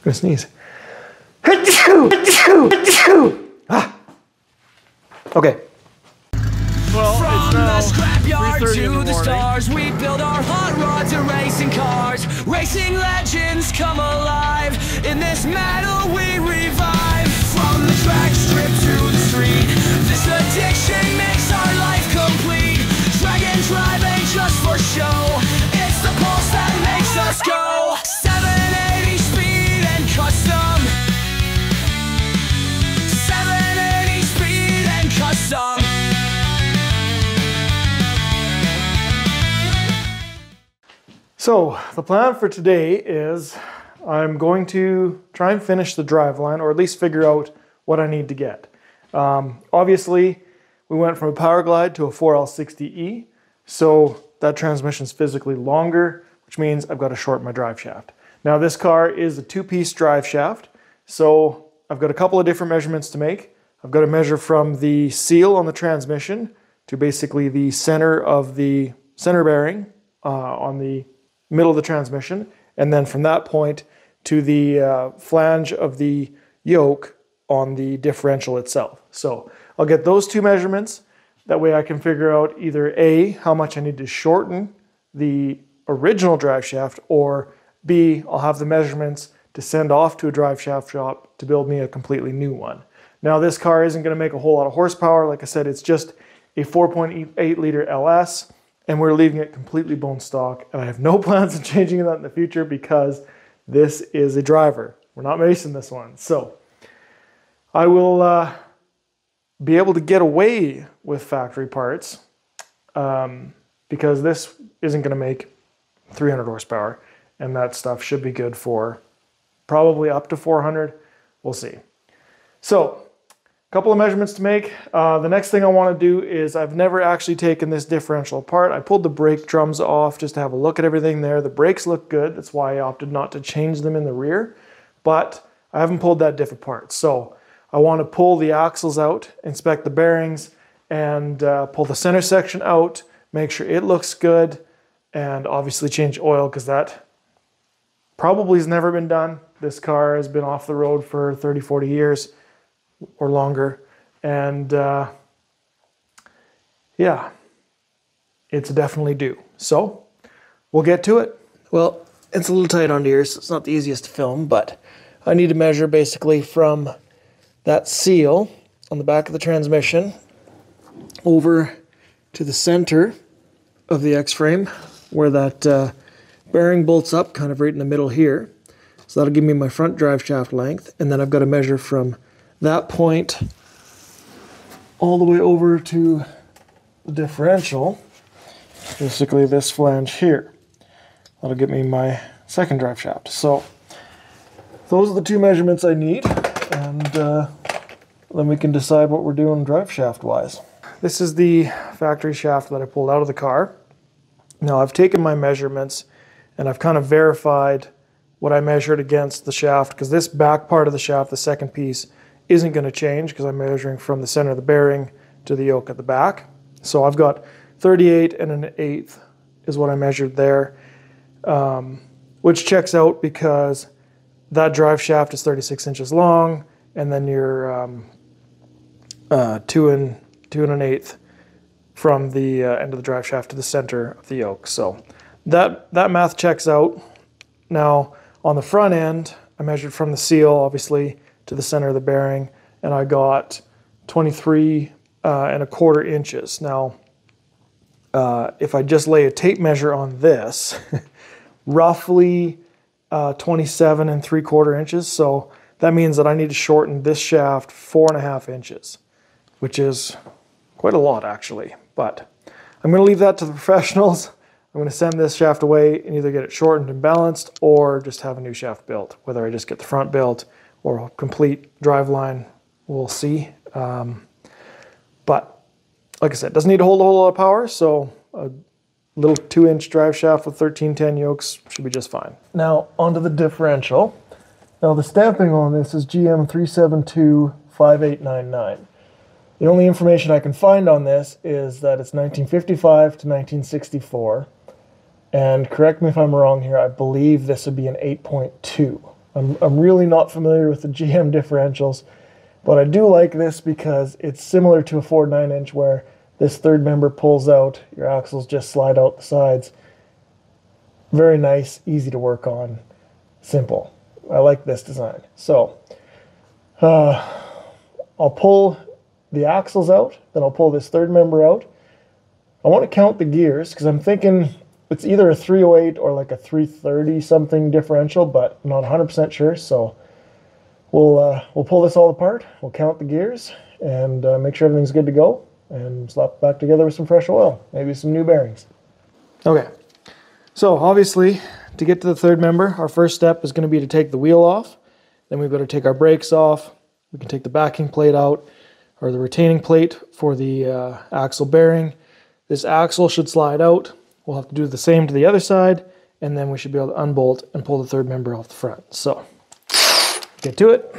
gonna sneeze. Okay. Well, From the scrapyard 3:30 in to the the morning. stars, we build our hot rods and racing cars. Racing legends come alive. In this metal we revive. From the track strip to the street, this addiction makes our life complete. Dragon drive ain't just for show, it's the pulse that makes us go. 780 speed and custom. 780 speed and custom. So the plan for today is I'm going to try and finish the driveline, or at least figure out what I need to get. Obviously, we went from a Power Glide to a 4L60E, so that transmission's physically longer, which means I've got to shorten my drive shaft. Now this car is a two-piece drive shaft, so I've got a couple of different measurements to make. I've got to measure from the seal on the transmission to basically the center of the center bearing on the middle of the transmission, and then from that point to the flange of the yoke on the differential itself. So I'll get those two measurements. That way I can figure out either A, how much I need to shorten the original drive shaft, or B, I'll have the measurements to send off to a drive shaft shop to build me a completely new one. Now this car isn't going to make a whole lot of horsepower. Like I said, it's just a 4.8 liter LS. And we're leaving it completely bone stock. And I have no plans of changing that in the future because this is a driver. We're not macing this one. So I will be able to get away with factory parts because this isn't going to make 300 horsepower. And that stuff should be good for probably up to 400. We'll see. So a couple of measurements to make. The next thing I want to do is I've never actually taken this differential apart. I pulled the brake drums off just to have a look at everything there. The brakes look good. That's why I opted not to change them in the rear, but I haven't pulled that diff apart. So I want to pull the axles out, inspect the bearings, and pull the center section out, make sure it looks good, and obviously change oil because that probably has never been done. This car has been off the road for 30, 40 years. Or longer, and yeah, it's definitely due. So we'll get to it. Well, it's a little tight on here, so it's not the easiest to film, but I need to measure basically from that seal on the back of the transmission over to the center of the X-frame where that bearing bolts up, kind of right in the middle here. So that'll give me my front drive shaft length, and then I've got to measure from that point all the way over to the differential, basically this flange here. That'll get me my second drive shaft. So those are the two measurements I need, and then we can decide what we're doing drive shaft wise. This is the factory shaft that I pulled out of the car. Now I've taken my measurements and I've kind of verified what I measured against the shaft, because this back part of the shaft, the second piece, isn't going to change because I'm measuring from the center of the bearing to the yoke at the back. So I've got 38 and an eighth is what I measured there, which checks out because that drive shaft is 36 inches long, and then you're 2 and an eighth from the end of the drive shaft to the center of the yoke. So that math checks out. Now on the front end, I measured from the seal, obviously, to the center of the bearing, and I got 23 and a quarter inches. Now, if I just lay a tape measure on this, roughly 27 and 3/4 inches. So that means that I need to shorten this shaft 4.5 inches, which is quite a lot actually. But I'm going to leave that to the professionals. I'm going to send this shaft away and either get it shortened and balanced or just have a new shaft built. Whether I just get the front built or complete driveline, we'll see. But like I said, it doesn't need to hold a whole lot of power, so a little 2-inch drive shaft with 1310 yokes should be just fine. Now onto the differential. Now the stamping on this is GM 3725899. The only information I can find on this is that it's 1955 to 1964. And correct me if I'm wrong here, I believe this would be an 8.2. I'm really not familiar with the GM differentials, but I do like this because it's similar to a Ford 9-inch where this third member pulls out, your axles just slide out the sides. Very nice, easy to work on, simple. I like this design. So I'll pull the axles out, then I'll pull this third member out. I want to count the gears because I'm thinking it's either a 308 or like a 330 something differential, but I'm not 100% sure. So we'll pull this all apart. We'll count the gears and make sure everything's good to go, and slap it back together with some fresh oil, maybe some new bearings. Okay, so obviously to get to the third member, our first step is going to be to take the wheel off. Then we've got to take our brakes off. We can take the backing plate out, or the retaining plate for the axle bearing. This axle should slide out. We'll have to do the same to the other side, and then we should be able to unbolt and pull the third member off the front. So, get to it.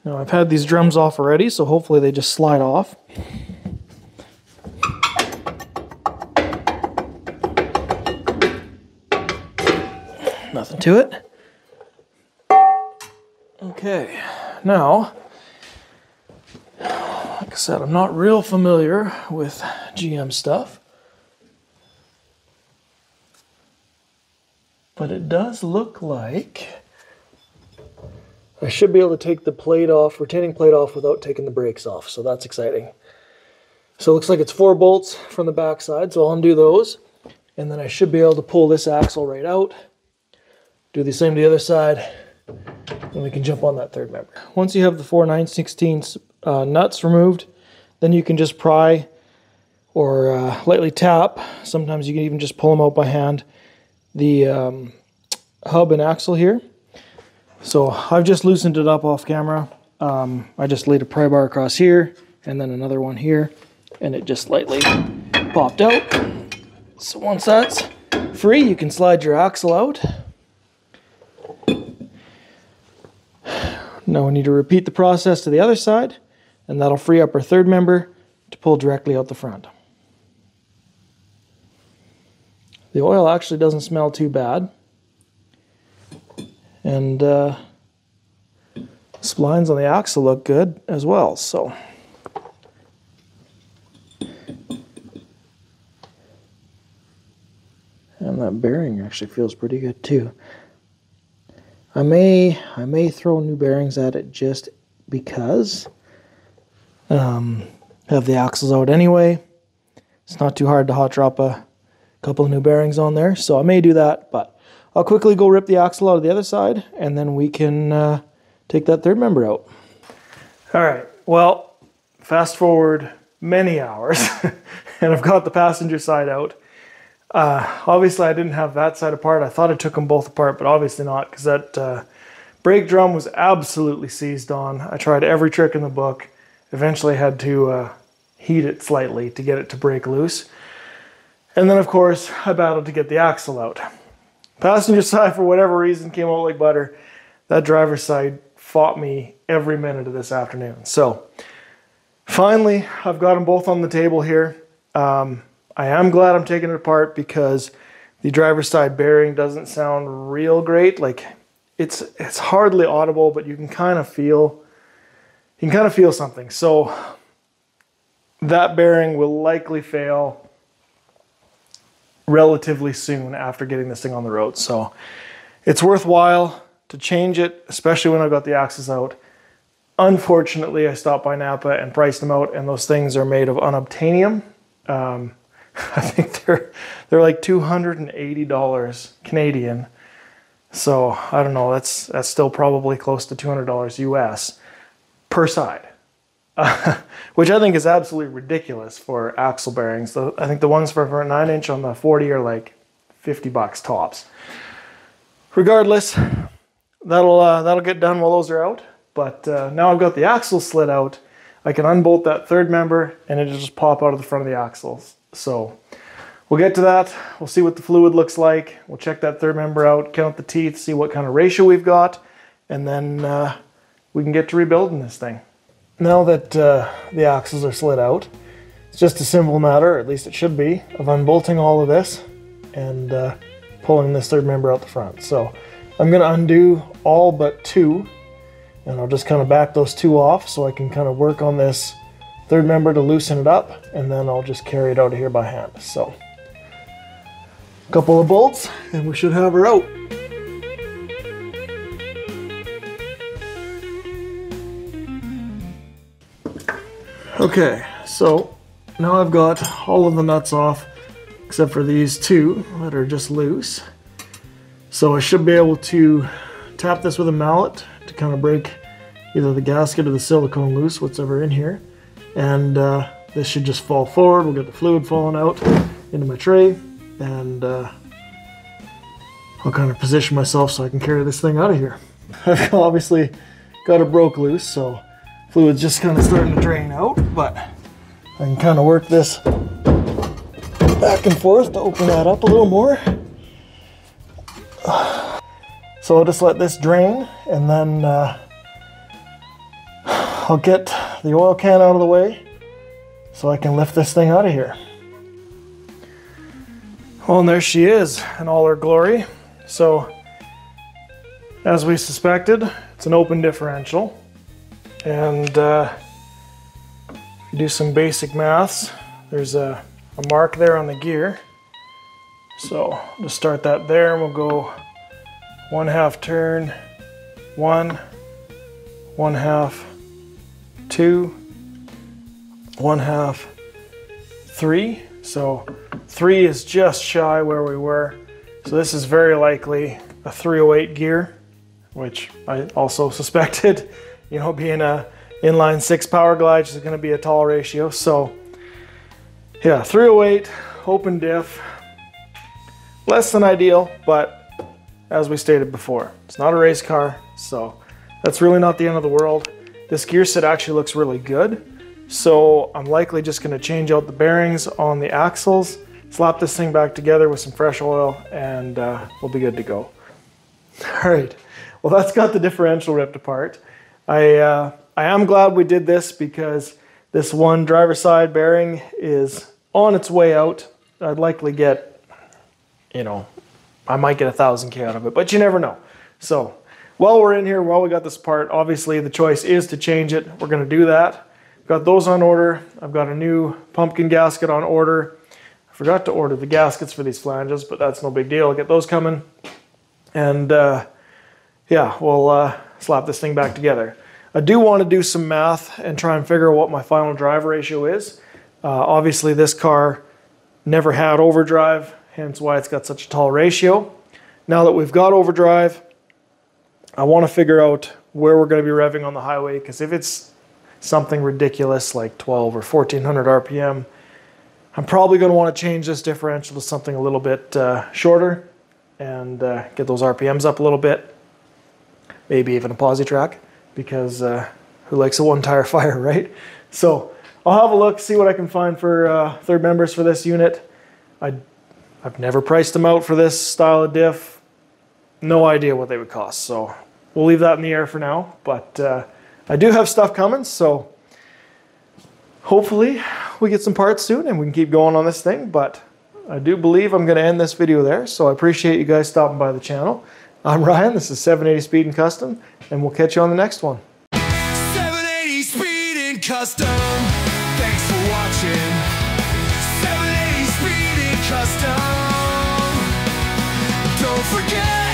Now I've had these drums off already, so hopefully they just slide off. Nothing to it. Okay, now, like I said, I'm not real familiar with GM stuff, but it does look like I should be able to take the plate off, retaining plate off, without taking the brakes off, so that's exciting. So it looks like it's 4 bolts from the back side, so I'll undo those, and then I should be able to pull this axle right out, do the same to the other side, and we can jump on that third member. Once you have the 4 9/16 nuts removed, then you can just pry or lightly tap. Sometimes you can even just pull them out by hand. The hub and axle here. So I've just loosened it up off camera. I just laid a pry bar across here and then another one here, and it just lightly popped out. So once that's free, you can slide your axle out. Now we need to repeat the process to the other side, and that'll free up our third member to pull directly out the front. The oil actually doesn't smell too bad. And splines on the axle look good as well, so. And that bearing actually feels pretty good too. I may throw new bearings at it just because. Have the axles out anyway. It's not too hard to hot drop a couple of new bearings on there, so I may do that, but I'll quickly go rip the axle out of the other side, and then we can take that third member out. All right, well, fast forward many hours, and I've got the passenger side out. Obviously, I didn't have that side apart. I thought I took them both apart, but obviously not, because that brake drum was absolutely seized on. I tried every trick in the book. Eventually had to heat it slightly to get it to break loose. And then, of course, I battled to get the axle out. Passenger side, for whatever reason, came out like butter. That driver's side fought me every minute of this afternoon. So, finally, I've got them both on the table here. I am glad I'm taking it apart because the driver's side bearing doesn't sound real great. Like, it's hardly audible, but you can kind of feel something. So, that bearing will likely fail relatively soon after getting this thing on the road. So it's worthwhile to change it, especially when I've got the axles out. Unfortunately, I stopped by Napa and priced them out, and those things are made of unobtainium. I think they're like $280 Canadian. So I don't know, that's still probably close to $200 US per side. Which I think is absolutely ridiculous for axle bearings. I think the ones for a 9-inch on the 40 are like $50 tops. Regardless, that'll get done while those are out. But now I've got the axle slid out, I can unbolt that third member and it'll just pop out of the front of the axles. So we'll get to that. We'll see what the fluid looks like. We'll check that third member out, count the teeth, see what kind of ratio we've got, and then we can get to rebuilding this thing. Now that the axles are slid out, it's just a simple matter, or at least it should be, of unbolting all of this and pulling this third member out the front. So I'm going to undo all but 2, and I'll just kind of back those 2 off so I can kind of work on this third member to loosen it up, and then I'll just carry it out of here by hand. So a couple of bolts and we should have her out. Okay, so now I've got all of the nuts off except for these 2 that are just loose. So I should be able to tap this with a mallet to kind of break either the gasket or the silicone loose, whatever in here. And this should just fall forward. We'll get the fluid falling out into my tray, and I'll kind of position myself so I can carry this thing out of here. I've obviously got it broke loose, so fluid's just kind of starting to drain out, but I can kind of work this back and forth to open that up a little more. So I'll just let this drain, and then I'll get the oil can out of the way so I can lift this thing out of here. Well, and there she is in all her glory. So, as we suspected, it's an open differential. And if you do some basic maths, there's a mark there on the gear. So, just start that there, and we'll go 1/2 turn, 1, 1/2, 2, 1/2, 3. So 3 is just shy where we were. So this is very likely a 308 gear, which I also suspected, you know, being a inline 6 power glide is going to be a tall ratio. So yeah, 308, open diff, less than ideal, but as we stated before, it's not a race car, so that's really not the end of the world. This gear set actually looks really good, so I'm likely just going to change out the bearings on the axles, slap this thing back together with some fresh oil, and we'll be good to go. All right, well, that's got the differential ripped apart. I am glad we did this because this one driver side bearing is on its way out. I'd likely get, you know, I might get 1,000K out of it, but you never know. So while we're in here, while we got this part, obviously the choice is to change it. We're going to do that. Got those on order. I've got a new pumpkin gasket on order. I forgot to order the gaskets for these flanges, but that's no big deal. I'll get those coming. And yeah, we'll slap this thing back together. I do want to do some math and try and figure out what my final drive ratio is. Obviously this car never had overdrive, hence why it's got such a tall ratio. Now that we've got overdrive, I want to figure out where we're going to be revving on the highway, because if it's something ridiculous like 12 or 1400 RPM, I'm probably going to want to change this differential to something a little bit shorter and get those RPMs up a little bit. Maybe even a posi track, because who likes a one-tire fire, right? So I'll have a look, see what I can find for third members for this unit. I've never priced them out for this style of diff. No idea what they would cost, so we'll leave that in the air for now. But I do have stuff coming, so hopefully we get some parts soon and we can keep going on this thing. But I do believe I'm going to end this video there, so I appreciate you guys stopping by the channel. I'm Ryan, this is 780 Speed and Custom, and we'll catch you on the next one. 780 Speed and Custom. Thanks for watching. 780 Speed and Custom. Don't forget.